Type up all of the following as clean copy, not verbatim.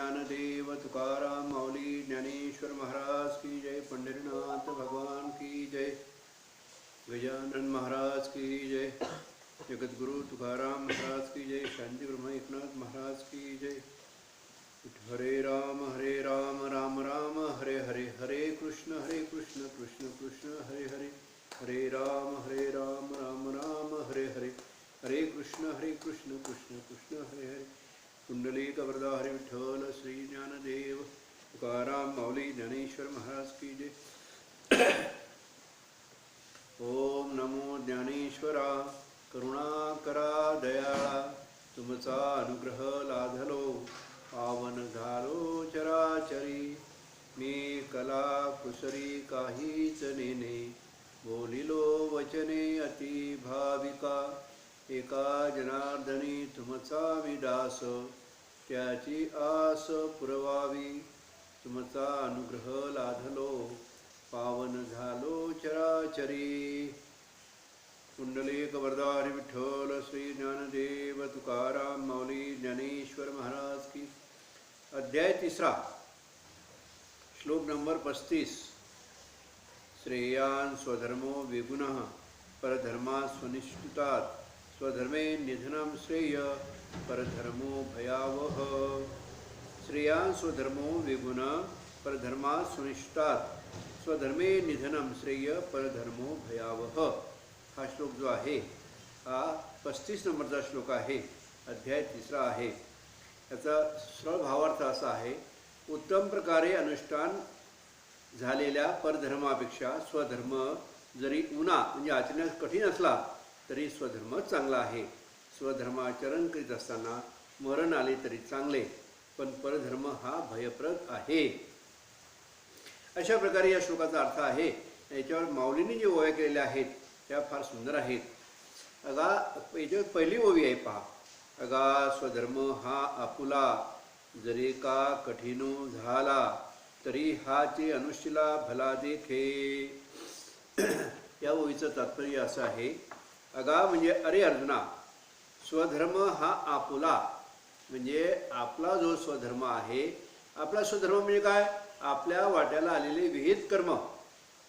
ज्ञानदेव तुकाराम माऊली ज्ञानेश्वर महाराज की जय, पंढरीनाथ भगवान की जय, गजानन महाराज की जय, जगद्गुरु तुकाराम महाराज की जय, शांति ब्रह्म एकनाथ महाराज की जय। हरे राम राम राम हरे हरे, हरे कृष्ण कृष्ण कृष्ण हरे हरे, हरे राम राम राम हरे हरे, हरे कृष्ण कृष्ण कृष्ण हरे हरे। कुंडलिक वरदा हरि विठ्ठल श्री ज्ञानदेव तुकाराम माऊली ज्ञानेश्वर महाराज की जय। ओम नमो ज्ञानेश्वरा, करुणाकरा दयाळा, तुमचा अनुग्रह लाधलो, पावन झालो चराचरी। मी कला कुसरी काहीच नेने, बोलिलो वचने अति भाविका। एका जनार्दनी तुमचा विदास, त्याची आस पुरवावी। तुमचा अनुग्रह लाधलो, पावन झालो चराचरी। कुंडलिक वरदा हरि विठ्ठल श्री ज्ञानदेव तुकाराम माऊली ज्ञानेश्वर महाराज की। अध्याय 3, श्लोक नंबर 35। श्रेयान् स्वधर्मो विगुणः, परधर्मात् स्वनिष्ठितात्। स्वधर्मे निधनं श्रेय, परधर्मो भयावह। श्रेयान् स्वधर्मो विगुणः, परधर्मात् स्वनिष्ठितात्। स्वधर्मे निधनं श्रेय, परधर्मो भयावह। हा श्लोक जो आहे हा 35 नंबरचा श्लोक आहे, अध्याय 3 आहे। याचा सरळ भावार्थ असा आहे, उत्तम प्रकारे अनुष्ठान झालेल्या परधर्मापेक्षा स्वधर्म जरी उना म्हणजे आचरण्यास कठीण असला तरी स्वधर्म चांगला आहे। स्वधर्माचरण करीत असताना मरण आले तरी चांगले, पण परधर्म हा भयप्रद आहे। अशा प्रकारे या श्लोकाचा अर्थ आहे। याच्यावर माऊलींनी जे ओव्या केलेल्या आहेत त्या फार सुंदर आहेत। अगा याच्यावर पहिली ओवी आहे पहा, अगा स्वधर्म हा आपुला, जरी का कठीण झाला तरी हाचे अनुष्ठिला भला देखे। या ओवीचं तात्पर्य असं आहे, अगा म्हणजे अरे अर्जुना, स्वधर्म हा आपुला म्हणजे आपला जो स्वधर्म आहे। आपला स्वधर्म म्हणजे काय? आपल्या वाट्याला आलेले विहित कर्म,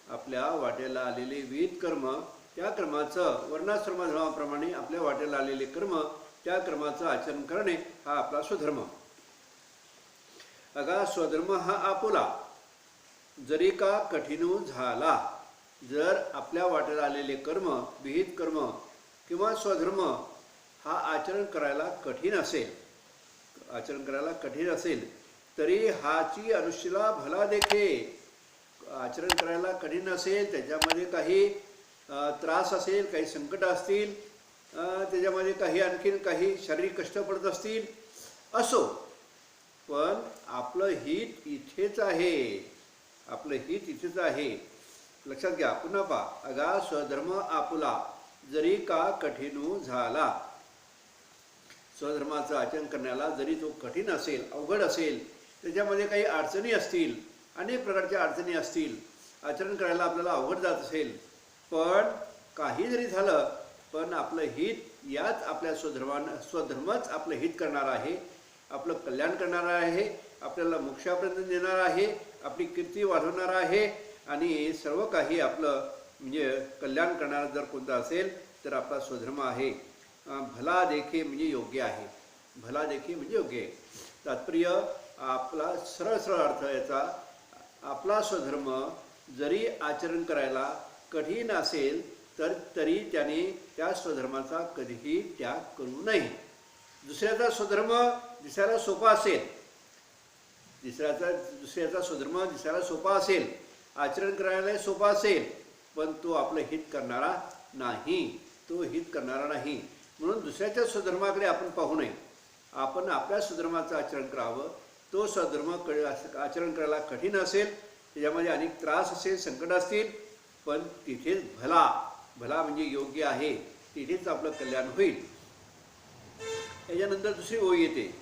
आपल्या वाट्याला आलेले विहित कर्म, त्या कर्माचं वर्णाश्रमधर्माप्रमाणे आपल्या वाट्याला आलेले कर्म, त्या कर्माचं आचरण करणे हा आपला स्वधर्म। अगा स्वधर्म हा आपुला, जरी का कठीण झाला। जर आपल्या वाट्याला आलेले कर्म, विहित कर्म किंवा स्वधर्म हा आचरण करायला कठीण असेल, तरी हाची अनुष्ठिला भला देखे। आचरण करायला कठीण असेल, त्याच्यामध्ये काही त्रास असेल, काही संकट असतील, त्याच्यामध्ये काही आणखीन काही शारीरिक कष्ट पडत असतील, असो, पण आपलं हित इथेच आहे, आपलं हित इथेच आहे। लक्षात घ्या, पुन्हा पहा, अगा स्वधर्म आपुला, जरी का कठीण झाला। स्वधर्माचं आचरण करण्याला जरी तो कठीण असेल, अवघड असेल, त्याच्यामध्ये काही अडचणी असतील, अनेक प्रकारच्या अडचणी असतील, आचरण करायला आपल्याला अवघड जात असेल, पण काही जरी झालं पण आपलं हित याच आपल्या स्वधर्मच आपलं हित करणार आहे, आपलं कल्याण करणार आहे, आपल्याला मोक्षापर्यंत नेणार आहे, आपली कीर्ती वाढवणार आहे, आणि सर्व काही आपलं म्हणजे कल्याण करणारा जर कोणता असेल तर आपला स्वधर्म आहे। भला देखे म्हणजे योग्य आहे, भला देखे म्हणजे योग्य आहे। तात्पर्य आपला सरळ अर्थ याचा, आपला स्वधर्म जरी आचरण करायला कठीण असेल तर तरी त्याने त्या स्वधर्माचा कधीही त्याग करू नये। दुसऱ्याचा स्वधर्म दिसायला सोपा असेल, दुसऱ्याचा स्वधर्म दिसायला सोपा असेल, आचरण करायला सोपा असेल, पण तो आपलं हित करणारा नाही, म्हणून दुसऱ्याच्या स्वधर्माकडे आपण पाहू नये, आपण आपल्या स्वधर्माचं आचरण करावं। तो स्वधर्म आचरण करायला कठीण असेल, त्याच्यामध्ये अनेक त्रास असेल, संकट असतील, पण तिथेच भला म्हणजे योग्य आहे, तिथेच आपलं कल्याण होईल। याच्यानंतर दुसरी ओळ येते,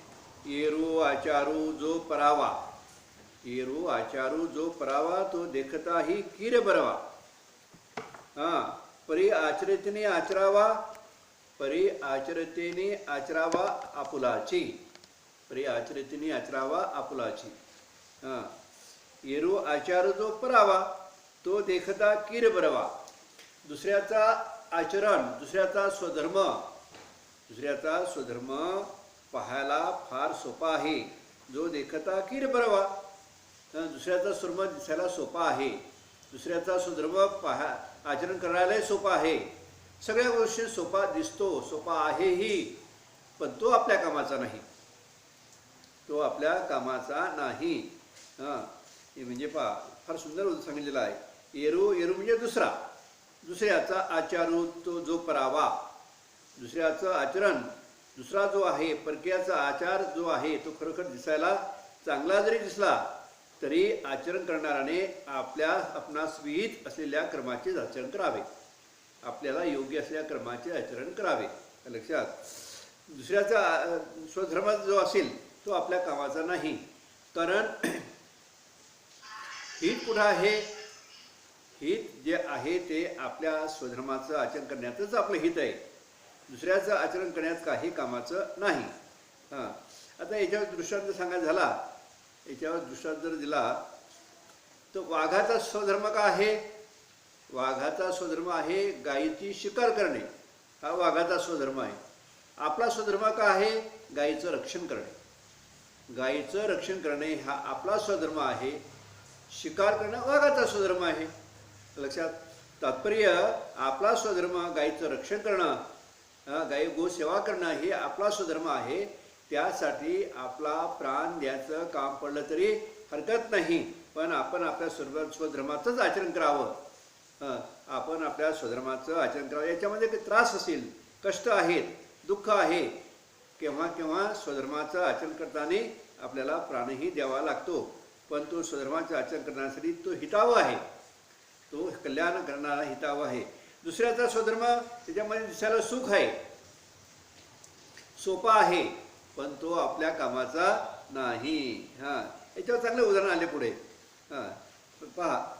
येरू आचारू जो परावा, येरू आचारू जो परावा, तो देखताही कीर बरवा। परी आचरतेने आचरावा आपुलाची। परी आचरितीने आचरावा आपुलाची. हां, येरू आचार जो परावा, तो देखता कीर बरवा. दुसऱ्याचा आचरण, दुसऱ्याचा स्वधर्म पाहायला फार सोपा आहे. जो देखता कीर बरवा. दुसऱ्याचा स्वधर्म दिसायला सोपा आहे, दुसऱ्याचा स्वधर्म आचरण करायलाही सोपा आहे. सगळ्या गोष्टी सोपा दिसतो, सोपा आहेही, पण तो आपल्या कामाचा नाही. तो आपल्या कामाचा नाही. हां, हे म्हणजे फार सुंदर सांगितलेलं आहे. येरू म्हणजे दुसऱ्याचा आचारू तो जो परावा. दुसऱ्याचं आचरण, दुसरा जो आहे परकीयाचा आचार जो आहे तो खरोखर दिसायला चांगला जरी दिसला तरी आचरण करणाऱ्याने आपणास विहित असलेल्या कर्माचे आचरण करावे. आपल्याला योग्य असलेल्या कर्माचे आचरण करावे. लक्षात. दुसऱ्याचा स्वधर्म जो असेल तो आपल्या कामाचा नाही. कारण हित कुठं आहे? हित जे आहे ते आपल्या स्वधर्माचं आचरण करण्यातच आपलं हित आहे. दुसऱ्याचं आचरण करण्यात काही कामाचं नाही. हां, आता याच्यावर दृष्टांत सांगायचा झाला, याच्यावर दृष्टांत जर दिला तर वाघाचा स्वधर्म का आहे? वाघाचा स्वधर्म आहे गायीची शिकार करणे. हा वाघाचा स्वधर्म आहे. आपला स्वधर्म का आहे? गायीचं रक्षण करणे. गायीचं रक्षण करणे हा आपला स्वधर्म आहे. शिकार करणं वाघाचा स्वधर्म आहे. लक्षात. तात्पर्य आपला स्वधर्म गायीचं रक्षण करणं, गायी गोसेवा करणं हे आपला स्वधर्म आहे. त्यासाठी आपला प्राण द्यायचं काम पडलं तरी हरकत नाही, पण आपण आपल्या स्वधर्माचंच आचरण करावं. आपण आपल्या स्वधर्माचं आचरण करावं. याच्यामध्ये काही त्रास असेल, कष्ट आहेत, दुःख आहे, केव्हा केव्हा स्वधर्माचं आचरण करताना आपल्याला प्राणही द्यावा लागतो, पण तो स्वधर्माचं आचरण करण्यासाठी तो हितावं आहे, तो कल्याण करणारा हितावं आहे. दुसऱ्याचा स्वधर्म त्याच्यामध्ये दिसायला सुख आहे, सोपा आहे, पण तो आपल्या कामाचा नाही. हां, याच्यावर चांगलं उदाहरण आले पुढे. हां, पहा,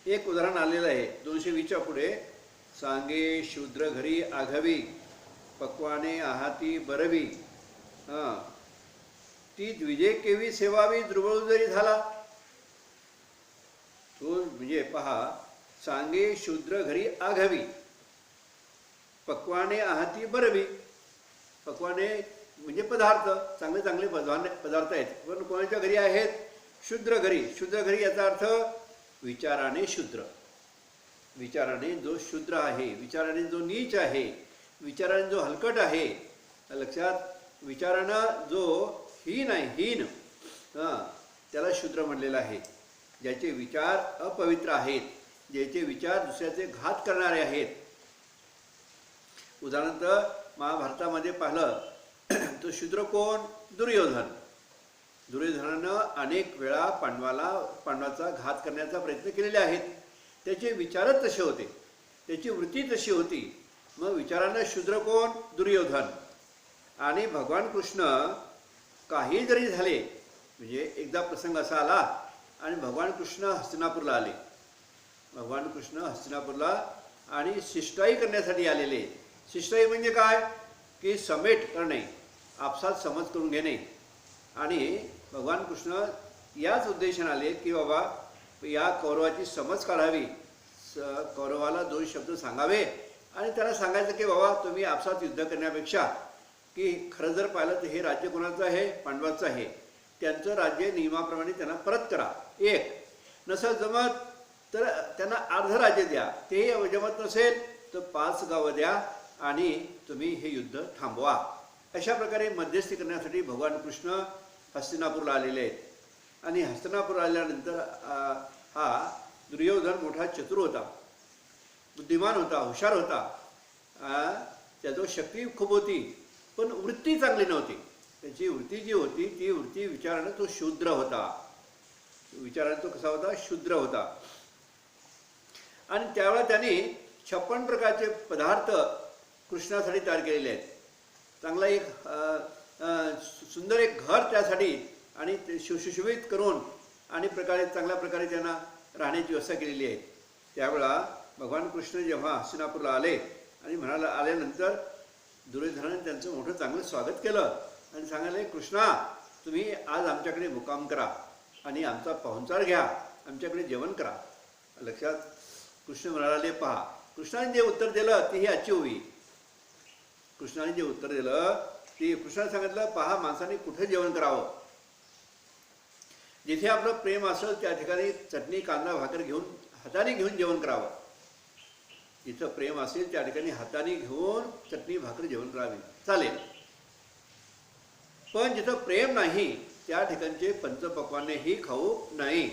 एक उदाहरण आलेलं आहे 220च्या पुढे. सांगे शूद्र घरी आघवी, पक्वाने आहाती बरवी. हां, ती द्विजे केवी सेवावी, द्रुवळू जरी झाला. तो म्हणजे पहा, सांगे शूद्र घरी आघवी, पक्वाने आहाती बरवी. पक्वाने म्हणजे पदार्थ, चांगले चांगले पदार्थ आहेत, पण कोणाच्या घरी आहेत? शूद्र घरी. शूद्र घरी याचा अर्थ विचाराने शूद्र. विचाराने जो शूद्र आहे, विचाराने जो नीच आहे, विचाराने जो हलकट आहे. लक्षात. विचारानं जो हीन आहे, हीन, त्याला शूद्र म्हणलेलं आहे. ज्याचे विचार अपवित्र आहेत, ज्याचे विचार दुसऱ्याचे घात करणारे आहेत. उदाहरणार्थ महाभारतामध्ये पाहिलं तो शूद्र कोण? दुर्योधन. दुर्योधनानं अनेक वेळा पांडवाचा घात करण्याचा प्रयत्न केलेले आहेत. त्याचे विचारच तसे होते, त्याची वृत्ती तशी होती. मग विचारानं शूद्र कोण? दुर्योधन. आणि भगवान कृष्ण काही जरी झाले, म्हणजे एकदा प्रसंग असा आला आणि भगवान कृष्ण हस्तिनापूरला आले. भगवान कृष्ण हस्तिनापूरला आणि शिष्टाई करण्यासाठी आलेले. शिष्टाई म्हणजे काय? की समेट करणे, आपसात समज करून घेणे. आणि भगवान कृष्ण याच उद्देशाने आले की बाबा या कौरवाची समज काढावी, कौरवाला 2 शब्द सांगावे आणि त्याला सांगायचं की बाबा तुम्ही आपसात युद्ध करण्यापेक्षा की खरं जर पाहिलं तर हे राज्य कोणाचं आहे? पांडवाचं आहे. त्यांचं राज्य नियमाप्रमाणे त्यांना परत करा. एक नसेल जमत तर त्यांना अर्ध राज्य द्या. तेही जमत नसेल तर 5 गावं द्या आणि तुम्ही हे युद्ध थांबवा. अशा प्रकारे मध्यस्थी करण्यासाठी भगवान कृष्ण हस्तिनापूरला आलेले आहेत. आणि हस्तिनापूर आल्यानंतर हा दुर्योधन मोठा चतुर होता, बुद्धिमान होता, हुशार होता. त्याची शक्ती खूप होती, पण वृत्ती चांगली नव्हती. त्याची वृत्ती जी होती ती वृत्ती विचारानं तो शूद्र होता. विचारानं तो कसा होता? शूद्र होता. आणि त्यावेळेला त्याने 56 प्रकारचे पदार्थ कृष्णासाठी तयार केलेले आहेत. चांगला एक सुंदर एक घर त्यासाठी आणि ते सुशोभित करून आणि चांगल्या प्रकारे त्यांना राहण्याची व्यवस्था केलेली आहे. त्यावेळेला भगवान कृष्ण जेव्हा हस्तिनापूरला आले आणि म्हणाला, आल्यानंतर दुर्योधनाने त्यांचं मोठं चांगलं स्वागत केलं आणि सांगायला कृष्णा तुम्ही आज आमच्याकडे मुक्काम करा आणि आमचा पाहुणचार घ्या, आमच्याकडे जेवण करा. लक्षात. कृष्ण म्हणाले पहा, कृष्णाने जे उत्तर दिलं ती ही आजची होई. कृष्णाने जे उत्तर दिलं ती कृष्णाने सांगितलं पहा माणसाने कुठे जेवण करावं. जिथे आपलं प्रेम असेल त्या ठिकाणी चटणी कांदा भाकर घेऊन हाताने घेऊन जेवण करावं. जिथं प्रेम असेल त्या ठिकाणी हाताने घेऊन चटणी भाकर जेवण करावे चालेल. पण जिथं प्रेम नाही त्या ठिकाणचे पंचपक्वान्नेही खाऊ नाही.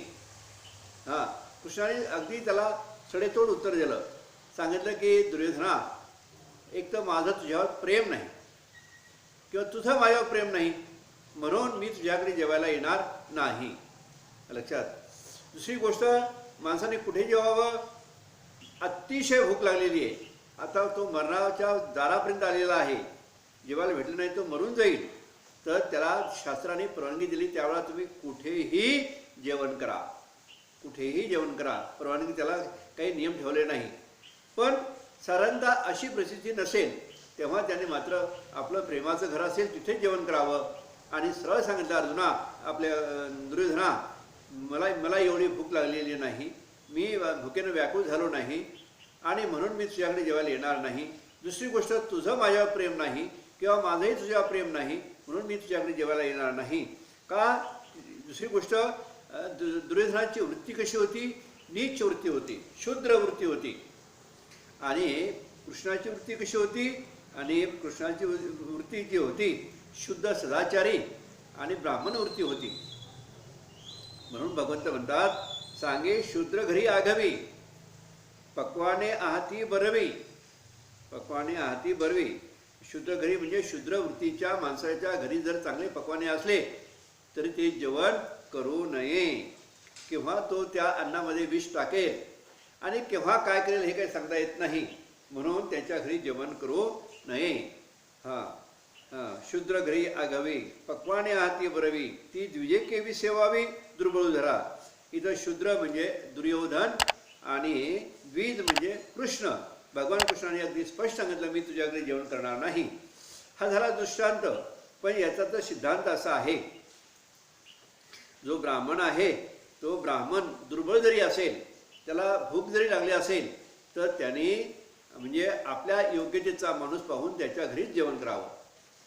हां, कृष्णाने अगदी त्याला सडेतोड उत्तर दिलं. सांगितलं की दुर्योधना, एक तर माझं तुझ्यावर प्रेम नाही किंवा तुझं माझ्यावर प्रेम नाही म्हणून मी तुझ्याकडे जेवायला येणार नाही. लक्षात. दुसरी गोष्ट, माणसाने कुठे जेवावं. अतिशय भूक लागलेली आहे, आता तो मरणाच्या दारापर्यंत आलेला आहे, जेवायला भेटलं नाही तो मरून जाईल, तर त्याला शास्त्राने परवानगी दिली त्यावेळेला तुम्ही कुठेही जेवण करा, कुठेही जेवण करा. परवानगी त्याला काही नियम ठेवले नाही. पण साधारणतः अशी परिस्थिती नसेल तेव्हा त्याने मात्र आपलं प्रेमाचं घर असेल तिथेच जेवण करावं. आणि सरळ सांगितलं अर्जुना, आपल्या दुर्योधना, मला एवढी भूक लागलेली नाही, मी भुकेनं व्याकुळ झालो नाही आणि म्हणून मी तुझ्याकडे जेवायला येणार नाही. दुसरी गोष्ट, तुझं माझ्यावर प्रेम नाही किंवा माझंही तुझ्यावर प्रेम नाही म्हणून मी तुझ्याकडे जेवायला येणार नाही. का. दुसरी गोष्ट, दुर्योधनाची वृत्ती कशी होती. नीच वृत्ती होती, शूद्र वृत्ती होती. आणि कृष्णाची वृत्ती कशी होती. आणि कृष्णाची वृत्ती जी होती शुद्ध सदाचारी आणि ब्राह्मण वृत्ती होती. म्हणून भगवंत म्हणतात, सांगे शूद्र घरी आघवी, पक्वाने आहाती बरवी. पक्वाने आहाती बरवी. शूद्र घरी म्हणजे शूद्र वृत्तीच्या माणसाच्या घरी जर चांगले पक्वाने असले तरी ते जेवण करू नये. केव्हा तो त्या अन्नामध्ये विष टाकेल आणि केव्हा काय करेल हे काही सांगता येत नाही, म्हणून त्याच्या घरी जेवण करू नये. हां हां. शूद्र घरी आघावी, पक्वाने आहाती बरवी, ती द्विजे केवी सेवावी दुर्बळ धरा. इथं शूद्र म्हणजे दुर्योधन आणि द्विज म्हणजे कृष्ण. भगवान कृष्णाने अगदी स्पष्ट सांगितलं मी तुझ्याकडे जेवण करणार नाही. हा झाला दृष्टांत. पण याचा तर सिद्धांत असा आहे, जो ब्राह्मण आहे तो ब्राह्मण दुर्बळ जरी असेल, त्याला भूक जरी लागली असेल तर त्याने म्हणजे आपल्या योग्यतेचा माणूस पाहून त्याच्या घरीच जेवण करावं.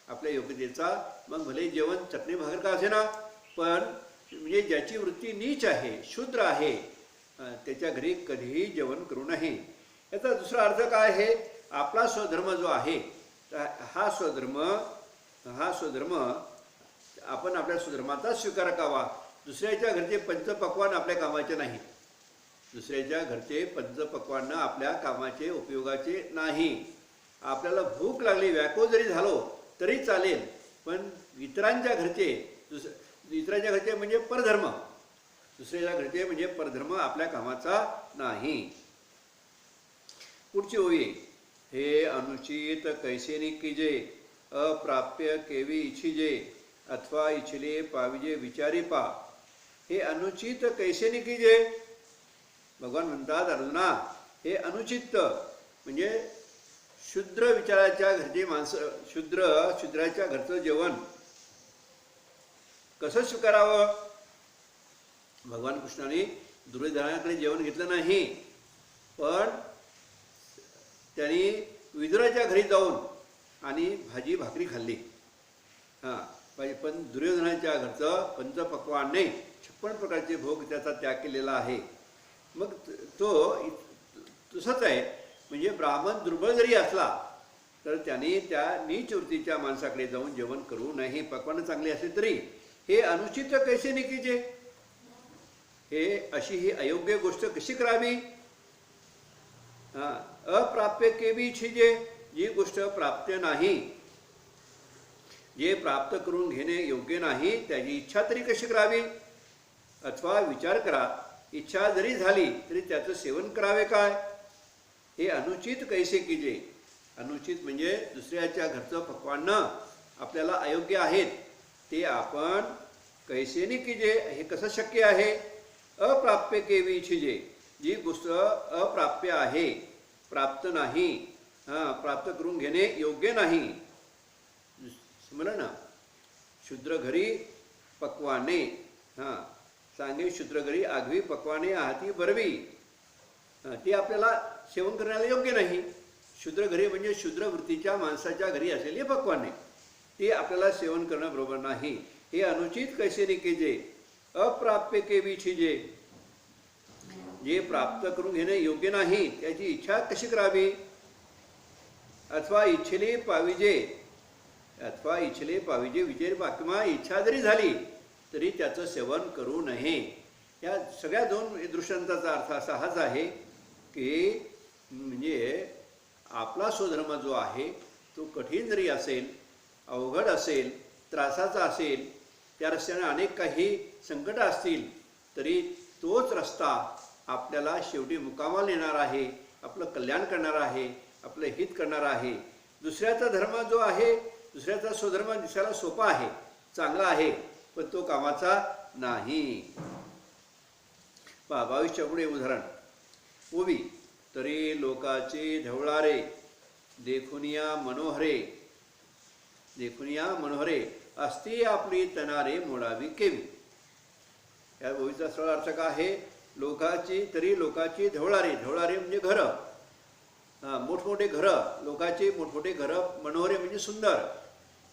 आपल्या योग्यतेचा, मग भले जेवण चटणी भाकर का असे ना, पण म्हणजे ज्याची वृत्ती नीच आहे, शूद्र आहे, त्याच्या घरी कधीही जेवण करू नये. याचा दुसरा अर्थ काय आहे. आपला स्वधर्म जो आहे हा स्वधर्म आपण आपल्या स्वधर्माचा स्वीकार करावा. दुसऱ्याच्या घरचे पंचपक्वान आपल्या कामाचे नाही. दुसऱ्याच्या घरचे पंचपक्वान आपल्या कामाचे उपयोगाचे नाही. आपल्याला भूक लागली, व्याकुळ जरी झालो तरी चालेल, पण इतरांच्या घरचे म्हणजे परधर्म, दुसऱ्याच्या घरचे म्हणजे परधर्म आपल्या कामाचा नाही. पुढची ओळी, हे अनुचित कैसेनी कीजे, अप्राप्य केवी इच्छिजे, अथवा इच्छिले पाविजे विचारी पा. हे अनुचित कैसेनी कीजे. भगवान म्हणतात अर्जुना, हे अनुचित म्हणजे शूद्र विचाराच्या घरचे माणसं, शूद्राच्या घरचं जेवण कसं स्वीकारावं. भगवान कृष्णाने दुर्योधनाकडे जेवण घेतलं नाही, पण त्यांनी विदुराच्या घरी जाऊन आणि भाजी भाकरी खाल्ली. हां, पण दुर्योधनाच्या घरचं पंचपक्वान्ने 56 प्रकारचे भोग त्याचा त्याग केलेला आहे. मग तो तसंच आहे. म्हणजे ब्राह्मण दुर्बळ जरी असला तर त्याने त्या नीच वृत्तीच्या माणसाकडे जाऊन जेवण करू नये, पक्वानं चांगली असली तरी. हे अनुचित कैसे निकीजे, हे अशी ही अयोग्य गोष्ट कशी करावी. हां, अप्राप्य केवी इच्छिजे, जी गोष्ट प्राप्य नाही, जे प्राप्त करून घेणे योग्य नाही त्याची इच्छा तरी कशी करावी. अथवा विचार करा, इच्छा जरी झाली तरी त्याचं सेवन करावे काय. हे अनुचित कैसे कीजे. अनुचित म्हणजे दुसऱ्याच्या घरचं पक्वान्न आपल्याला अयोग्य आहेत ते आपण कैसेनी कीजे, हे कसं शक्य आहे. अप्राप्य केवी इच्छिजे, जी गोष्ट अप्राप्य आहे, प्राप्त नाही, हां, प्राप्त करून घेणे योग्य नाही. समजलं ना. शूद्र घरी पक्वाने, हां सांगे शूद्र घरी आगवी पक्वाने आहाती बरवी, ती आपल्याला सेवन करण्याला योग्य नाही. शूद्र घरी म्हणजे शूद्र वृत्तीच्या माणसाच्या घरी असलेली पक्वाने ती आपल्याला सेवन करणं बरोबर नाही. हे अनुचित कैसे निकेजे अप्राप्य के विछिजे, जे प्राप्त करून घेणे योग्य नाही त्याची इच्छा कशी करावी. अथवा इच्छेले पाविजे विजय किंवा इच्छा जरी झाली तरी त्याचं सेवन करू नये. या सगळ्या दोन दृष्टांताचा अर्थ असा हाच आहे की म्हणजे आपला स्वधर्म जो आहे तो कठीण जरी असेल, अवघड असेल, त्रासाचा असेल, त्या रस्त्याने अनेक काही संकट असतील तरी तोच रस्ता आपल्याला शेवटी मुकामाला नेणार आहे, आपलं कल्याण करणार आहे, आपलं हित करणार आहे. दुसऱ्याचा धर्म जो आहे, दुसऱ्याचा स्वधर्म दिसायला सोपा आहे, चांगला आहे, पण तो कामाचा नाही. 22च्या पुढे उदाहरण. ओवी तरी लोकाचे ढवळारे देखुनिया मनोहरे असती आपली तनारे मोडावी केवी. या ओवीचा सरळ अर्थ काय आहे. लोकाची ढवळारे म्हणजे घरं, मोठमोठे घरं, लोकाचे मोठमोठे घरं, मनोहरे म्हणजे सुंदर,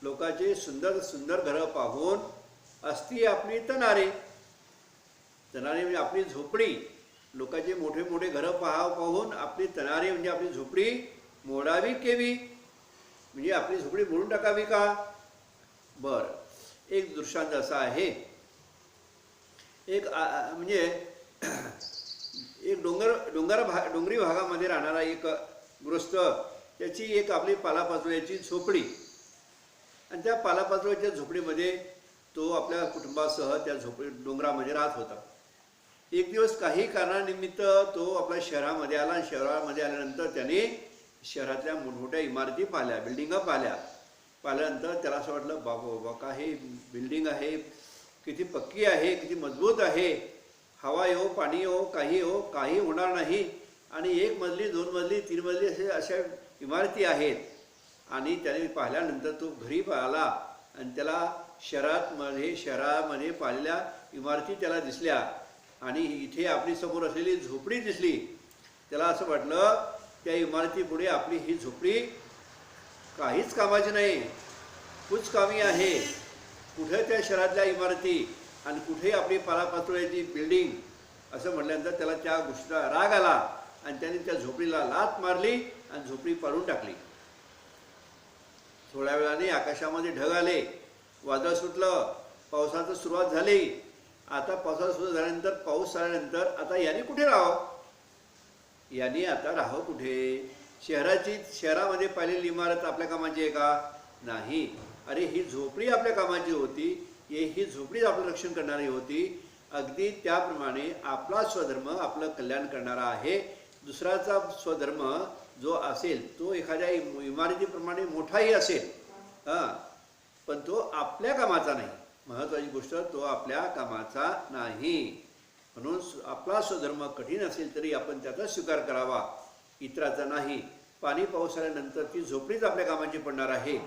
लोकाचे सुंदर सुंदर घरं पाहून असती आपली तनारे म्हणजे आपली झोपडी, लोकांचे मोठे मोठे घरं पाहून आपली तनारे म्हणजे आपली झोपडी मोडावी केवी, म्हणजे आपली झोपडी मोडून टाकावी का. बरं, एक दृष्टांत असा आहे. म्हणजे एक डोंगरी भागामध्ये राहणारा एक गृहस्थ, त्याची एक आपली पालापाचोळ्याची झोपडी, आणि त्या पालापाचोळ्याच्या झोपडीमध्ये तो आपल्या कुटुंबासह त्या डोंगरामध्ये राहत होता. एक दिवस काही कारणानिमित्त तो आपल्या शहरामध्ये आला. शहरामध्ये आल्यानंतर त्याने शहरातल्या मोठमोठ्या इमारती पाहिल्या, बिल्डिंगा पाहिल्यानंतर त्याला असं वाटलं, बाबा काय बिल्डिंग आहे, किती पक्की आहे, किती मजबूत आहे, हवा येऊ पाणी येऊ काही होणार नाही, आणि 1 मजली 2 मजली 3 मजली अशा इमारती आहेत. आणि त्याने पाहिल्यानंतर तो घरी आला आणि त्याला शहरामध्ये पाहिलेल्या इमारती त्याला दिसल्या, आणि इथे आपली समोर असलेली झोपडी दिसली. त्याला असं वाटलं त्या इमारतीपुढे आपली ही झोपडी काहीच कामाची नाही, कुचकामी आहे. कुठे त्या शहरातल्या इमारती आणि कुठे आपली पालापाचोळ्याची बिल्डिंग, असं म्हटल्यानंतर त्याला त्या गोष्टीचा राग आला आणि त्याने त्या झोपडीला लाथ मारली आणि झोपडी पाडून टाकली. थोड्या वेळाने आकाशामध्ये ढग आले, वादळ सुटलं, पावसाची सुरुवात झाली. आता पावसाची सुरुवात झाल्यानंतर, पाऊस आल्यानंतर आता याने कुठे राहावं, याने आता राहावं कुठे. शहरामध्ये पाहिलेली इमारत आपल्या कामाची आहे का, नाही. अरे ही झोपडी आपल्या कामाची होती, ही झोपडीच आपलं रक्षण करणारी होती. अगदी त्याप्रमाणे आपला स्वधर्म आपलं कल्याण करणारा आहे. दुसऱ्याचा स्वधर्म जो असेल तो एखाद्या इमारतीप्रमाणे मोठाही असेल, पण तो आपल्या कामाचा नाही. महत्त्वाची गोष्ट, तो आपल्या कामाचा नाही. म्हणून आपला स्वधर्म कठीण असेल तरी आपण त्याचा स्वीकार करावा, इतराचा नाही. पाणी पाऊस आल्यानंतर ती झोपडीच आपल्या कामाची पडणार आहे,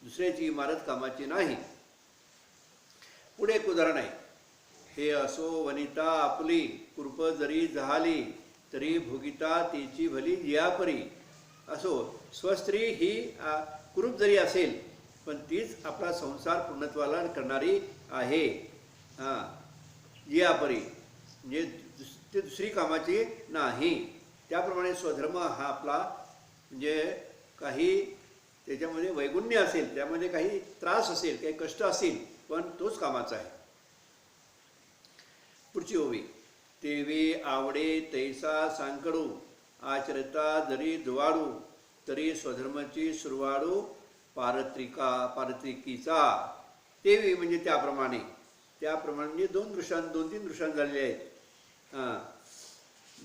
दुसऱ्याची इमारत कामाची नाही. पुढे एक उदाहरण आहे. हे असो वनिता आपली कृप जरी जहाली तरी भोगिता तिची भली जियापरी. असो स्वस्त्री ही कुरूप जरी असेल पण तीच आपला संसार पूर्णत्वाला करणारी आहे. जियापरी म्हणजे ते दुसरी कामाची नाही. त्याप्रमाणे स्वधर्म हा आपला म्हणजे काही त्याच्यामध्ये वैगुण्य असेल, त्यामध्ये काही त्रास असेल, काही कष्ट असतील, पण तोच कामाचा आहे. पुढची ओवी. तेवे आवडे तैसा सांकडू आचरता जरी दुवाडू तरी स्वधर्माची सुरवाडू पारत्रिकीचा. तेवे म्हणजे त्याप्रमाणे म्हणजे 2-3 दृष्टांत झालेले आहेत.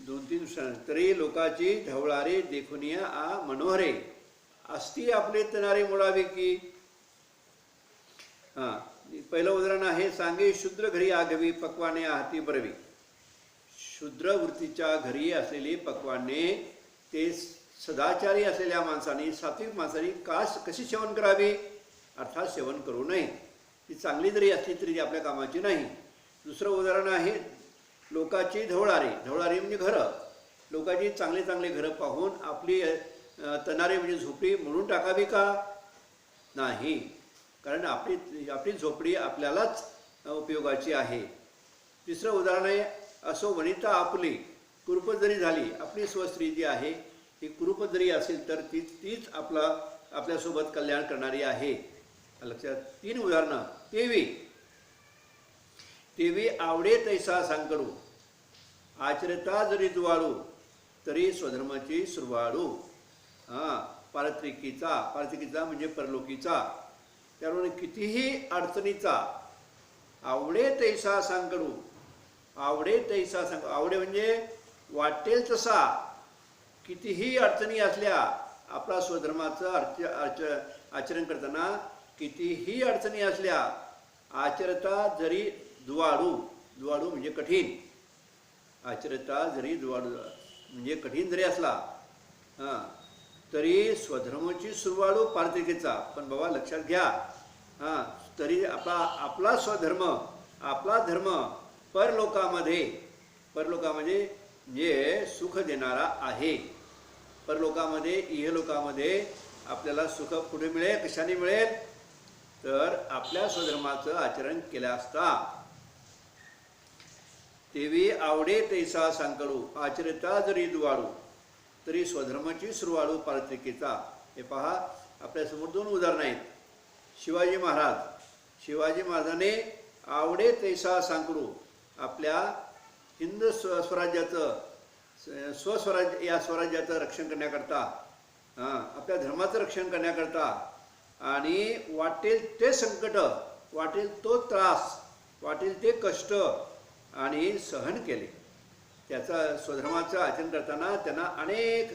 2-3 दृष्टांत. तरी लोकाची ढवळारे देखुनिया मनोहरे असती आपले तनारे मोडावे की. पहिलं उदाहरण आहे. सांगे शूद्र घरी आगवी पक्वाने आहाती बरवी. शूद्र वृत्तीच्या घरी असलेली पक्वाने ते सदाचारी असलेल्या माणसाने, सात्विक माणसाने कशी सेवन करावी, अर्थात सेवन करू नये. ती चांगली जरी असली तरी ती आपल्या कामाची नाही. दुसरं उदाहरण आहे लोकाची धवळारी. धवळारी म्हणजे घरं. लोकांची चांगली चांगली घरं पाहून आपली तणारी म्हणजे झोपडी म्हणून टाकावी का? नाही, कारण आपली आपली झोपडी आपल्यालाच उपयोगाची आहे. तिसरं उदाहरण आहे असो वनिता आपली. कुरूप जरी झाली, आपली स्वस्त्री जी आहे ती कुरूप जरी असेल तर तीच आपल्यासोबत कल्याण करणारी आहे. लक्षात. 3 उदाहरणं. तेवी आवडे तैसा सांकडू, आचरता जरी दुवाळू, तरी स्वधर्माची सुरवाळू. पारत्रिकीचा म्हणजे परलोकीचा. त्यामुळे कितीही अडचणीचा आवडे तैसा सांकडू. आवडे म्हणजे वाटेल तसा. कितीही अडचणी असल्या आपला स्वधर्माचं आचरण करताना कितीही अडचणी असल्या, आचरता जरी दुवाळू. दुवाळू म्हणजे कठीण. आचरता जरी दुवाळू म्हणजे कठीण जरी असला तरी स्वधर्माची सुरवाळू पारत्रिकेचा. पण बाबा लक्षात घ्या, तरी आपला स्वधर्म, आपला धर्म परलोकामध्ये जे सुख देणारा आहे. परलोकामध्ये, इहलोकामध्ये आपल्याला सुख पुढे मिळेल. कशाने मिळेल? तर आपल्या स्वधर्माचं आचरण केलं असता. तेवी आवडे तैसा सांकडू, आचरता जरी दुवाळू, तरी स्वधर्माची सुरवाळू पारत्रिकेचा. हे पहा, आपल्यासमोर 2 उदाहरणं आहेत. शिवाजी महाराजाने आवडे तैसा सांकडू आपल्या हिंद स्वराज्याचं या स्वराज्याचं रक्षण करण्याकरता, आपल्या धर्माचं रक्षण करण्याकरता आणि वाटेल ते संकट, वाटेल तो त्रास, वाटेल ते कष्ट आणि सहन केले. त्याचा स्वधर्माचं आचरण करताना त्यांना अनेक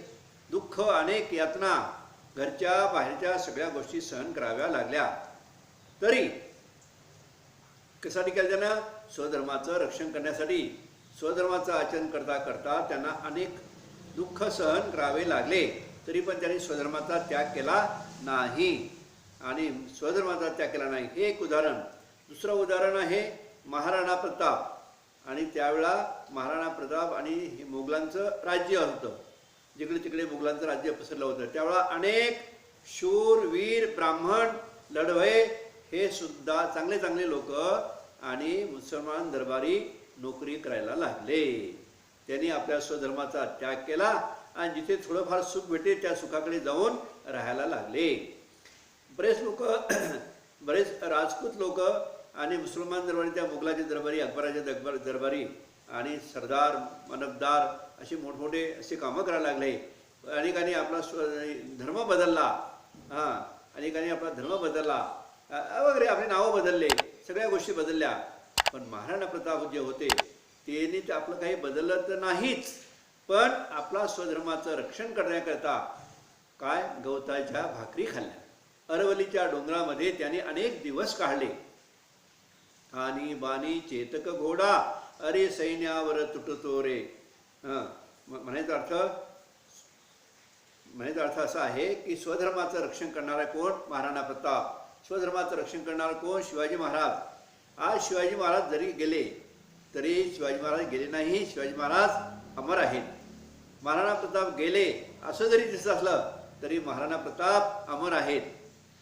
दुःख, अनेक यातना, घरच्या बाहेरच्या सगळ्या गोष्टी सहन कराव्या लागल्या. तरी कशासाठी केलं त्यांना? स्वधर्माचं रक्षण करण्यासाठी. स्वधर्माचं आचरण करता करता त्यांना अनेक दुःख सहन करावे लागले, तरी पण त्यांनी स्वधर्माचा त्याग केला नाही. आणि स्वधर्माचा त्याग केला नाही, हे एक उदाहरण. दुसरं उदाहरण आहे महाराणा प्रताप. आणि त्यावेळा महाराणा प्रताप आणि मोगलांचं राज्य होतं. जिकडे तिकडे मोगलांचं राज्य पसरलं होतं. त्यावेळा अनेक शूर, वीर, ब्राह्मण, लढवय हे सुद्धा चांगले चांगले लोक आणि मुसलमान दरबारी नोकरी करायला लागले. त्यांनी आपल्या स्वधर्माचा त्याग केला आणि जिथे थोडंफार सुख भेटे त्या सुखाकडे जाऊन राहायला लागले. बरेच राजपूत लोक आणि मुसलमान दरबारी, त्या मुघलाचे दरबारी, अकबराचे दरबारी आणि सरदार, मनबदार असे मोठमोठे असे कामं करायला लागले. अनेकांनी आपला धर्म बदलला. अनेकांनी आपला धर्म बदलला वगैरे, आपली नावं बदलले, सगळ्या गोष्टी बदलल्या. पण महाराणा प्रताप जे होते त्यांनी ते आपलं काही बदललं तर नाहीच, पण आपला स्वधर्माचं रक्षण करण्याकरता काय गवताच्या भाकरी खाल्ल्या. अरवलीच्या डोंगरामध्ये त्याने अनेक दिवस काढले. आणि बाणी चेतक घोडा, अरे सैन्यावर तुटतो रे. म्हणायचा अर्थ असा आहे की स्वधर्माचं रक्षण करणारा कोण? महाराणा प्रताप. स्वधर्माचं रक्षण करणारा कोण? शिवाजी महाराज. आज शिवाजी महाराज जरी गेले तरी शिवाजी महाराज गेले नाही, शिवाजी महाराज अमर आहेत. महाराणा प्रताप गेले असं जरी दिसत असलं तरी महाराणा प्रताप अमर आहेत.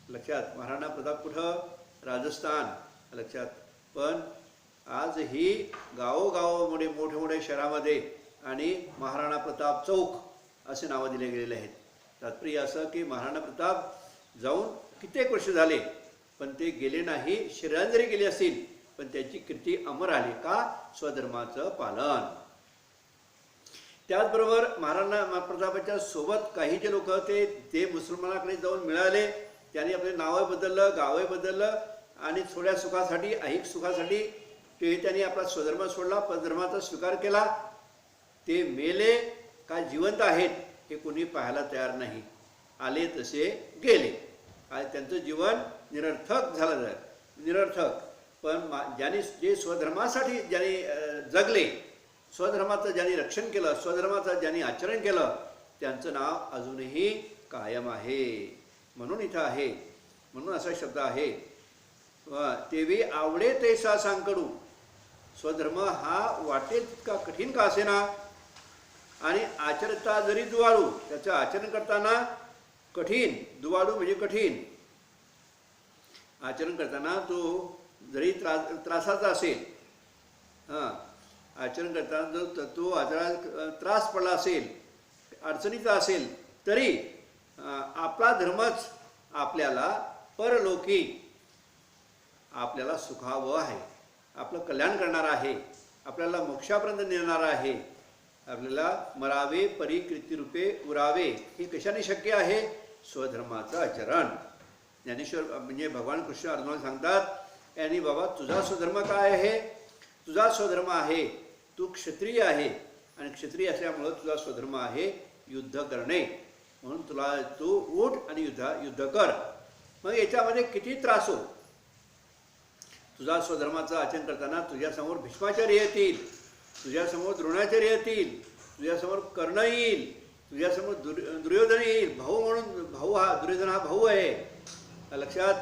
लक्षात. महाराणा प्रताप कुठं? राजस्थान. लक्षात. पण आजही गावोगावामध्ये, मोठ्या मोठ्या शहरामध्ये आणि महाराणा प्रताप चौक असे नावं दिले गेलेले आहेत. तात्पर्य असं की महाराणा प्रताप जाऊन कित्येक वर्ष झाले पण ते गेले नाही. शरीरात जरी गेले असतील पण त्याची कीर्ती अमर आली. का? स्वधर्माचं पालन. त्याचबरोबर महाराणा प्रतापाच्या सोबत काही जे लोक होते ते मुसलमानाकडे जाऊन मिळाले. त्यांनी आपले नावं बदललं, गावं बदललं आणि थोड्या सुखासाठी, ऐहिक सुखासाठी ते त्यांनी आपला स्वधर्म सोडला, परधर्माचा स्वीकार केला. ते मेले का जिवंत आहेत हे कोणी पाहायला तयार नाही. आले तसे गेले. आज त्यांचं जीवन निरर्थक झालं. निरर्थक. पण जे स्वधर्मासाठी ज्यांनी जगले, स्वधर्माचं ज्यांनी रक्षण केलं, स्वधर्माचं ज्यांनी आचरण केलं, त्यांचं नाव अजूनही कायम आहे. म्हणून इथं आहे, म्हणून असा शब्द आहे तेवी आवडे तैसा सांकडू. स्वधर्म हा वाटेल तितका कठीण का असेना आणि आचरता जरी दुवाळू, त्याचं आचरण करताना कठीण, दुवाळू म्हणजे कठीण, आचरण करताना तो जरी त्रासाचा असेल, आचरण करताना जर तो आचरणात त्रास पडला असेल, अडचणीचा असेल, तरी आपला धर्मच आपल्याला परलोकी आपल्याला सुखावं आहे, आपलं कल्याण करणार आहे, आपल्याला मोक्षापर्यंत नेणार आहे. आपल्याला मरावे परी कीर्तिरूपे उरावे. हे कशाने शक्य आहे? स्वधर्माचं आचरण. ज्ञानेश्वर म्हणजे भगवान कृष्ण अर्जुनाला सांगतात, यांनी बाबा तुझा स्वधर्म काय आहे? तुझा स्वधर्म आहे तू क्षत्रिय आहे आणि क्षत्रिय असल्यामुळं तुझा स्वधर्म आहे युद्ध करणे. म्हणून तुला तू उठ आणि युद्ध कर. मग याच्यामध्ये किती त्रास हो. तुझा स्वधर्माचं आचरण करताना तुझ्यासमोर भीष्माचार्य येतील, तुझ्यासमोर द्रोणाचार्य येतील, तुझ्यासमोर कर्ण येईल, तुझ्यासमोर दुर्योधन येईल. भाऊ म्हणून, भाऊ हा दुर्योधन हा भाऊ आहे लक्षात.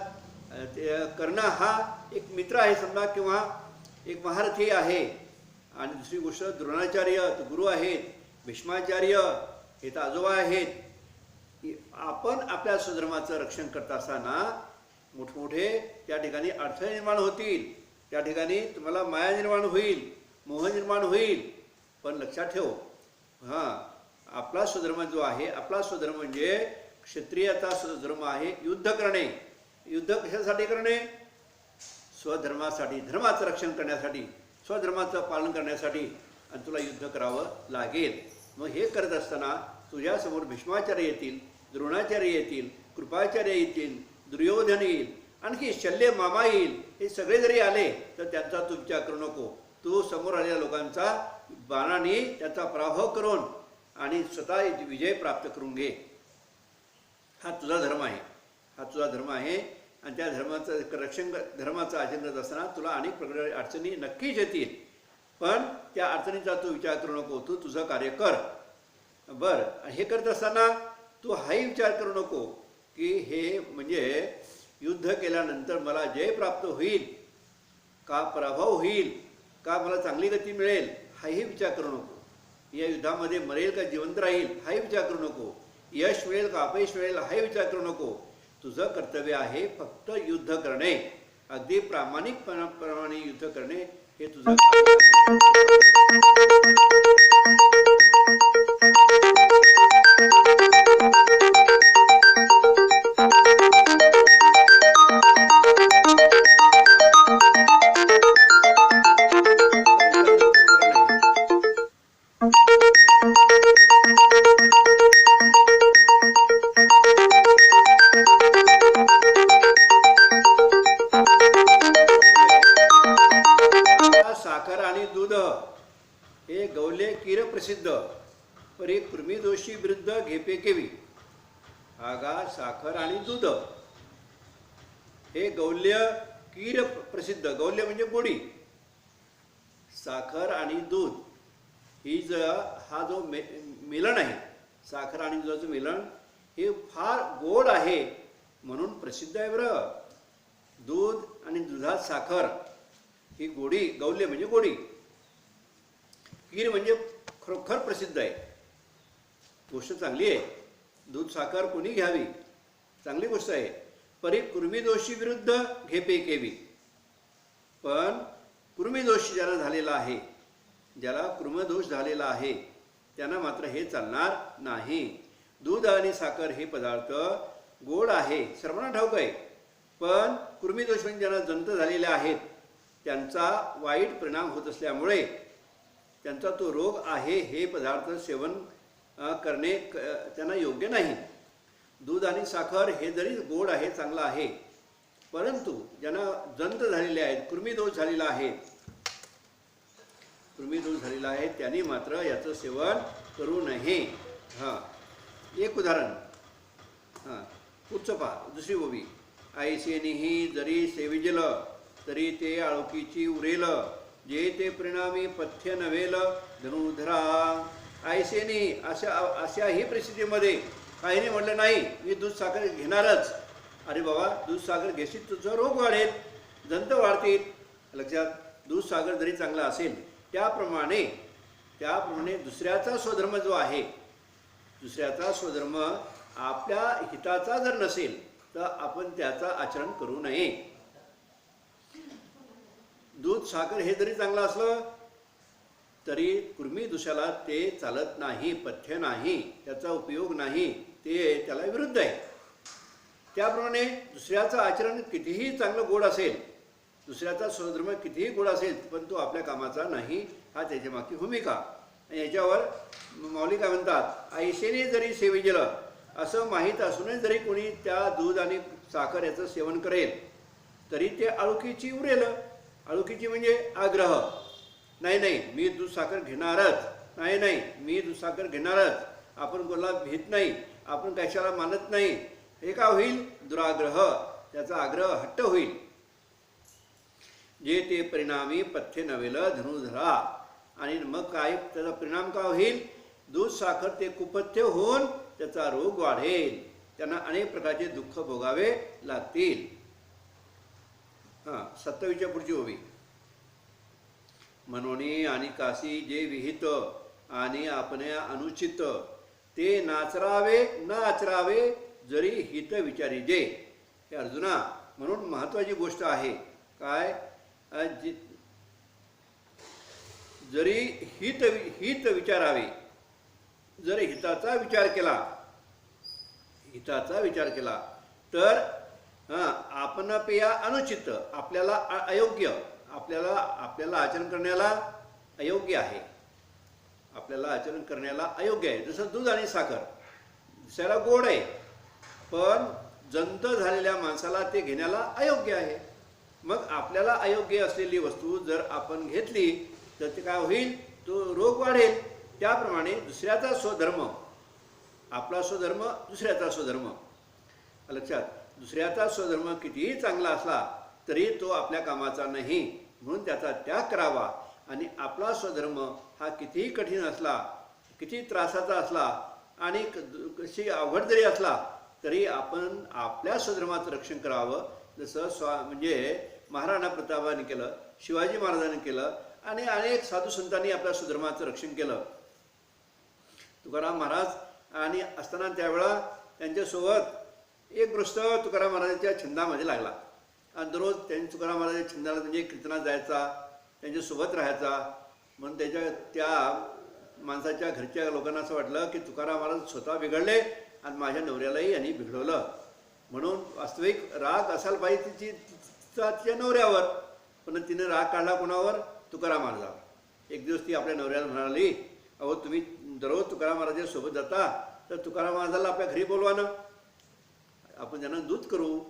कर्ण हा एक मित्र आहे समजा, किंवा एक महारथी आहे. आणि दुसरी गोष्ट द्रोणाचार्य गुरु आहेत, भीष्माचार्य हे तर आजोबा आहेत. आपण आपल्या स्वधर्माचं रक्षण करत असताना मोठमोठे त्या ठिकाणी अडथळे निर्माण होतील, त्या ठिकाणी तुम्हाला माया निर्माण होईल, मोह निर्माण होईल. पण लक्षात ठेव, आपला स्वधर्म जो आहे, आपला स्वधर्म म्हणजे क्षत्रियाचा स्वधर्म आहे युद्ध करणे. युद्ध कशासाठी करणे? स्वधर्मासाठी, धर्माचं रक्षण करण्यासाठी, स्वधर्माचं पालन करण्यासाठी. आणि तुला युद्ध करावं लागेल. मग हे करत असताना तुझ्यासमोर भीष्माचार्य येतील, द्रोणाचार्य येतील, कृपाचार्य येतील, दुर्योधन येईल, आणखी शल्य मामा येईल. हे सगळे जरी आले तर त्यांचा तू विचार करू नको. तू समोर आलेल्या लोकांचा बाणाने त्याचा पराभव करून आणि स्वतः विजय प्राप्त करून घे. हा तुझा धर्म आहे, हा तुझा धर्म आहे. आणि त्या धर्माचं रक्षण, धर्माचं आचरण करत असताना तुला अनेक प्रकारच्या अडचणी नक्कीच येतील, पण त्या अडचणीचा तू विचार करू नको. तू तुझं कार्य कर. बरं, हे करत असताना तू हाही विचार करू नको की हे म्हणजे युद्ध केल्यानंतर मला जय प्राप्त होईल का पराभव होईल का मला चांगली गती मिळेल, हाही विचार करू नको. या युद्धामध्ये मरेल का जिवंत राहील हाही विचार करू नको. यश मिळेल का अपयश मिळेल हाही विचार करू नको. तुझं कर्तव्य आहे फक्त युद्ध करणे, अगदी प्रामाणिकपणाने युद्ध करणे हे तुझं साखर आणि दूध हे गौल्य कीर प्रसिद्ध परी कृमी दोषी विरुद्ध घेपे केवी. आगा साखर आणि दूध हे गौल्य कीर प्रसिद्ध. गौल्य म्हणजे गोडी. साखर आणि दूध ही हा जो मिलन आहे, साखर आणि दुधाचं मिलन हे फार गोड आहे म्हणून प्रसिद्ध आहे. बरं, दूध आणि दुधात साखर ही गोडी, गौल्य म्हणजे गोडी, कीर म्हणजे खरोखर प्रसिद्ध आहे. गोष्ट चांगली आहे. दूध साखर कोणी घ्यावी, चांगली गोष्ट आहे. परी कृमिदोषी विरुद्ध घेपे केवी. पण कृमिदोष ज्याला झालेला आहे, ज्याला कृमदोष झालेला आहे त्यांना मात्र हे चालणार नाही. दूध आणि साखर हे पदार्थ गोड आहे, सर्वांना ठाऊक आहे. पण कृमिदोष म्हणजे ज्यांना जंत झालेले आहेत त्यांचा वाईट परिणाम होत असल्यामुळे त्यांचा तो रोग आहे, हे पदार्थ सेवन करणे त्यांना योग्य नाही. दूध आणि साखर हे जरी गोड आहे, चांगलं आहे, परंतु ज्यांना जंत झालेले आहेत, कृमिदोष झालेला आहे, कृमिदोष झालेला आहे त्यांनी मात्र याचं सेवन करू नये. एक उदाहरण, पुढचं पहा, दुसरी ओवी. ऐसेनिही जरी सेविजल तरी ते आळोखीची उरेल, जे ते परिणामी पथ्य नव्हेल धनुधरा. ऐसेनी अशाही परिस्थितीमध्ये काहीने म्हटलं नाही मी दूध साखर घेणारच. अरे बाबा, दूध साखर घेशील तुझं रोग वाढेल, जंत वाढतील. लक्षात. दूधसागर जरी चांगला असेल त्याप्रमाणे दुसऱ्याचा स्वधर्म जो आहे, दुसऱ्याचा स्वधर्म आपल्या हिताचा जर नसेल तर आपण त्याचा आचरण करू नये. दूध साखर हे जरी चांगलं असलं तरी कुर्मी दुसऱ्याला ते चालत नाही, पथ्य नाही, त्याचा उपयोग नाही, ते त्याला विरुद्ध आहे. त्याप्रमाणे दुसऱ्याचं आचरण कितीही चांगलं गोड असेल, दुसऱ्याचा स्वधर्म कितीही गोड असेल, पण तो आपल्या कामाचा नाही, हा त्याच्या मागची भूमिका. आणि याच्यावर माऊली काय म्हणतात, ऐशेने जरी सेविजलं, असं माहीत असूनही जरी कोणी त्या दूध आणि साखर याचं सेवन करेल तरी ते आळुकीची उरेल. आळुकीची म्हणजे आग्रह, नाही मी दूध साखर घेणारच, नाही मी दूध साखर घेणारच, आपण कोणाला भीत नाही, आपण कशाला मानत नाही, हे का होईल, दुराग्रह, त्याचा आग्रह हट्ट होईल. जे ते परिणामी पथ्य नवेल धनुधरा. आणि मग काय त्याचा परिणाम का होईल, दूध साखर ते कुपथ्य होऊन त्याचा रोग वाढेल, त्यांना अनेक प्रकारचे दुःख भोगावे लागतील. 27च्या पुढची ओवी. मनोनी आणि काशी जे विहित आणि आपल्या अनुचित, ते नाचरावे न आचरावे जरी हित विचारी जे. हे अर्जुना, म्हणून महत्त्वाची गोष्ट आहे काय, जरी हित विचारावे, जर हिताचा विचार केला तर आपणपेया अनुचित, आपल्याला अयोग्य, आपल्याला आचरण करण्याला अयोग्य आहे, आपल्याला आचरण करण्याला अयोग्य आहे. जसं दूध आणि साखर दिसायला गोड आहे, पण जंत झालेल्या माणसाला ते घेण्याला अयोग्य आहे. मग आपल्याला अयोग्य असलेली वस्तू जर आपण घेतली तर ते काय होईल, तो रोग वाढेल. त्याप्रमाणे दुसऱ्याचा स्वधर्म, आपला स्वधर्म दुसऱ्याचा स्वधर्म. लक्षात. दुसऱ्याचा स्वधर्म कितीही चांगला असला तरी तो आपल्या कामाचा नाही, म्हणून त्याचा त्याग करावा. आणि आपला स्वधर्म हा कितीही कठीण असला, किती त्रासाचा असला आणि कशी अवघड जरी असला तरी आपण आपल्या स्वधर्माचं रक्षण करावं. जसं म्हणजे महाराणा प्रतापाने केलं, शिवाजी महाराजांनी केलं आणि अनेक साधू संतांनी आपल्या स्वधर्माचं रक्षण केलं. तुकाराम महाराज आणि असताना त्यावेळा त्यांच्यासोबत एक गृहस्थ तुकाराम महाराजांच्या छंदामध्ये लागला आणि दररोज तुकाराम महाराजांच्या छंदाला म्हणजे कीर्तनात जायचा, त्यांच्यासोबत राहायचा. म्हणून त्या माणसाच्या घरच्या लोकांना असं वाटलं की तुकाराम महाराज स्वतः बिघडले आणि माझ्या नवऱ्यालाही यांनी बिघडवलं. म्हणून वास्तविक राग असायला पाहिजे तिच्या नवऱ्यावर, पण तिने राग काढला कोणावर, तुकाराम महाराजावर. एक दिवस ती आपल्या नवऱ्याला म्हणाली, अहो तुम्ही दररोज तुकाराम महाराजांसोबत जाता तर तुकाराम महाराजाला आपल्या घरी बोलवा ना, आपण त्यांना दूध करू.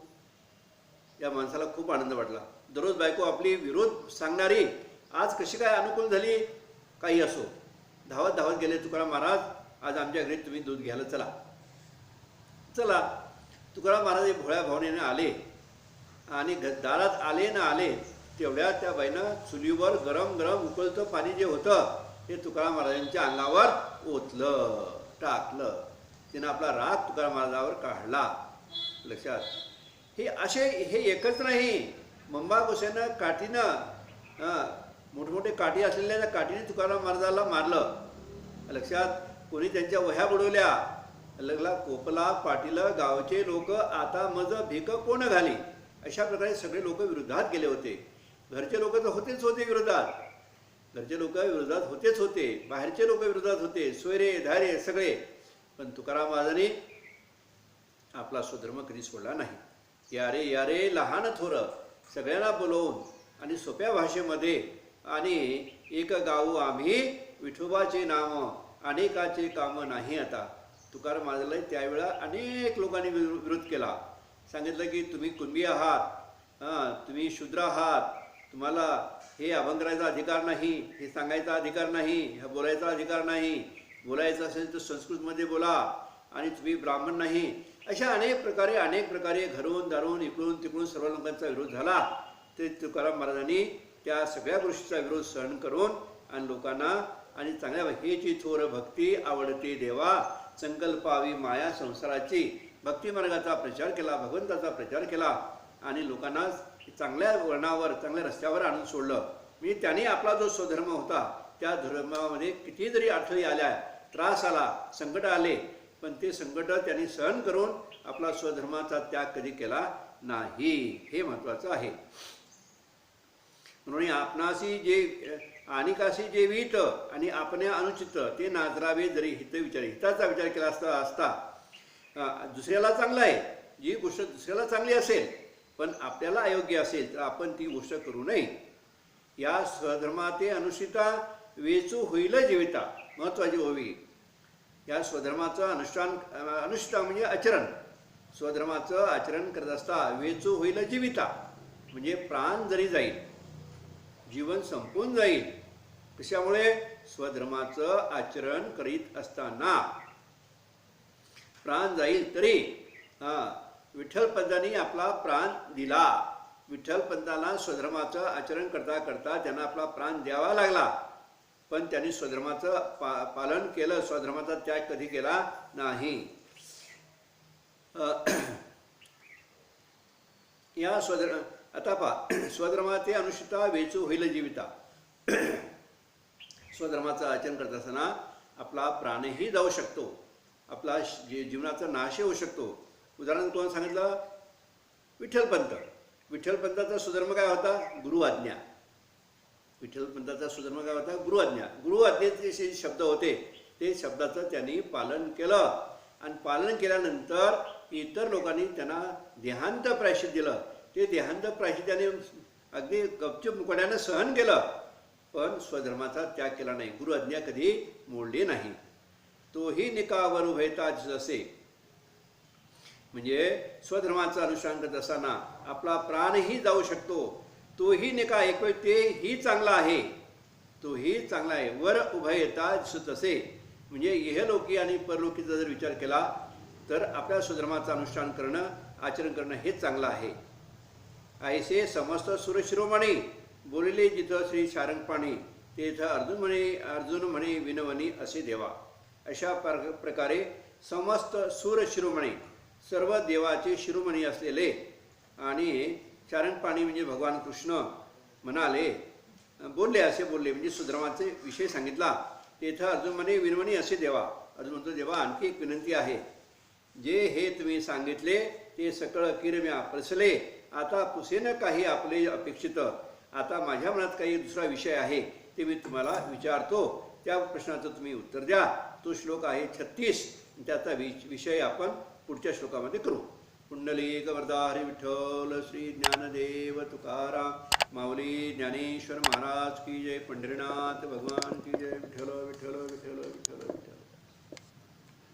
या माणसाला खूप आनंद वाटला. दररोज बायको आपली विरोध सांगणारी आज कशी काय अनुकूल झाली, काही असो. धावत गेले तुकाराम महाराज, आज आमच्या घरी तुम्ही दूध घ्यायला चला. तुकाराम महाराज भोळ्या भावनेने आले आणि दारात आले तेवढ्या त्या बाईनं चुलीवर गरम उकळतं पाणी जे होतं ते तुकाराम महाराजांच्या अंगावर ओतलं, टाकलं. तिनं आपला राग तुकाराम महाराजावर काढला. लक्षात. हे एकच नाही, मंबा गोसाईनं काठीनं मोठमोठे काठी असलेल्या त्या काठीने तुकाराम महाराजाला मारलं. लक्षात. कोणी त्यांच्या वह्या बुडवल्या, लगला कोपला पाटील गावचे लोक आता मज भीक कोण घाली, अशा प्रकारे सगळे लोक विरोधात गेले होते. घरचे लोक तर होतेच होते विरोधात, बाहेरचे लोक विरोधात होते, सोयरे धारे सगळे. पण तुकाराम महाराजांनी आपला स्वधर्म कधी सोडला नाही. यारे लहान थोर सगळ्यांना बोलवून आणि सोप्या भाषेमध्ये आणि एक गाऊ आम्ही विठोबाचे नाम अनेकाचे काम नाही आता. तुकाराम महाराजाला त्यावेळा अनेक लोकांनी विरोध केला. सांगितलं की तुम्ही कुणबी आहात, तुम्ही शूद्र आहात, तुम्हाला हे अभंग करायचा अधिकार नाही, हे सांगायचा अधिकार नाही, हे बोलायचा अधिकार नाही, बोलायचं असेल तर संस्कृतमध्ये बोला, आणि तुम्ही ब्राह्मण नाही. अशा अनेक प्रकारे घरून दारून इकडून तिकडून सर्व लोकांचा विरोध झाला. ते तुकाराम महाराजांनी त्या सगळ्या गोष्टीचा विरोध सहन करून आणि लोकांना आणि चांगल्या हेची थोर भक्ती आवडते देवा, संकल्पावी माया संसाराची भक्ती मार्गाचा प्रचार केला, भगवंताचा प्रचार केला आणि लोकांना चांगल्या वळणावर चांगल्या रस्त्यावर आणून सोडलं. म्हणजे त्याने आपला जो स्वधर्म होता त्या धर्मामध्ये किती जरी अडथळे आल्या, त्रास आला, संकट आले, पण ते संकट त्यांनी सहन करून आपला स्वधर्माचा त्याग कधी केला नाही. हे महत्त्वाचं आहे. म्हणून आपणाशी जे अनिकाशी जे विहित आणि आपण्या अनुचित ते नाजरावे जरी हित विचार, हिताचा विचार केला असता दुसऱ्याला चांगला आहे, जी गोष्ट दुसऱ्याला चांगली असेल पण आपल्याला अयोग्य असेल तर आपण ती गोष्ट करू नये. या स्वधर्माते अनुष्ठिता वेचू होईल जीविता, महत्त्वाची व्हावी. या स्वधर्माचं अनुष्ठान म्हणजे आचरण, स्वधर्माचं आचरण करत असता वेचू होईल जीविता, म्हणजे प्राण जरी जाईल, जीवन संपून जाईल. कशामुळे? स्वधर्माचं आचरण करीत असताना प्राण जाईल तरी विठ्ठलपंतांनी आपला प्राण दिला. विठ्ठलपंतांना स्वधर्माचं आचरण करता करता त्यांना आपला प्राण द्यावा लागला, पण त्यांनी स्वधर्माचं पालन केलं, स्वधर्माचा त्याग कधी केला नाही. या आता पहा, स्वधर्माचे अनुष्ठिता वेचू होईल जीविता. स्वधर्माचं आचरण करत असताना आपला प्राणही जाऊ शकतो, आपला जीवनाचा नाश होऊ शकतो. उदाहरण कोण सांगितलं? विठ्ठलपंत. विठ्ठलपंताचा स्वधर्म काय होता? गुरु आज्ञा. विठ्ठलपंताचा स्वधर्म काय होता? गुरु आज्ञा. गुरु आज्ञेचे जे शब्द होते ते शब्दाचं त्यांनी पालन केलं, आणि पालन केल्यानंतर इतर लोकांनी त्यांना देहांत प्रायश्चित दिलं. ते देहांत प्रायश्चित त्याने अगदी गपचूप मुकड्यानं सहन केलं, पण स्वधर्माचा त्याग केला नाही. गुरु आज्ञा कधी मोडली नाही. तोही निकावर उभयता जसे, म्हणजे स्वधर्माचं अनुष्ठान करत असताना आपला प्राणही जाऊ शकतो, तोही निका एक वेळ तेही चांगला आहे, तोही चांगला आहे. वर उभयता तसे, म्हणजे इहलोकी आणि परलोकीचा जर विचार केला तर आपल्या स्वधर्माचं अनुष्ठान करणं, आचरण करणं हे चांगलं आहे. ऐसे समस्त सुरशिरोमणी बोलिले जिथं श्री शारंगपाणी तेथं अर्जुन म्हणे विनवणी असे देवा. अशा प्रकारे समस्त सूर शिरोमणी, सर्व देवाचे शिरोमणी असलेले आणि शारंगपाणी म्हणजे भगवान कृष्ण म्हणाले, बोलले, असे बोलले म्हणजे सुधर्माचे विषय सांगितला. तेथं अर्जुन म्हणे विनवणी असे देवा. अर्जुन म्हणतो, देवा आणखी एक विनंती आहे. जे हे तुम्ही सांगितले ते सकळ किरम्या प्रसले, आता पुसेन काही आपले अपेक्षित. आता माझ्या मनात काही दुसरा विषय आहे ते मी तुम्हाला विचारतो, त्या प्रश्नाचं तुम्ही उत्तर द्या. तो श्लोक आहे 36. त्याचा विषय आपण पुढच्या श्लोकामध्ये करू. पुंडलिक वरदा हरी विठ्ठल श्री ज्ञानदेव तुकाराम माऊली ज्ञानेश्वर महाराज की जय. पंढरीनाथ भगवान की जय. विठ्ठल विठ्ठल.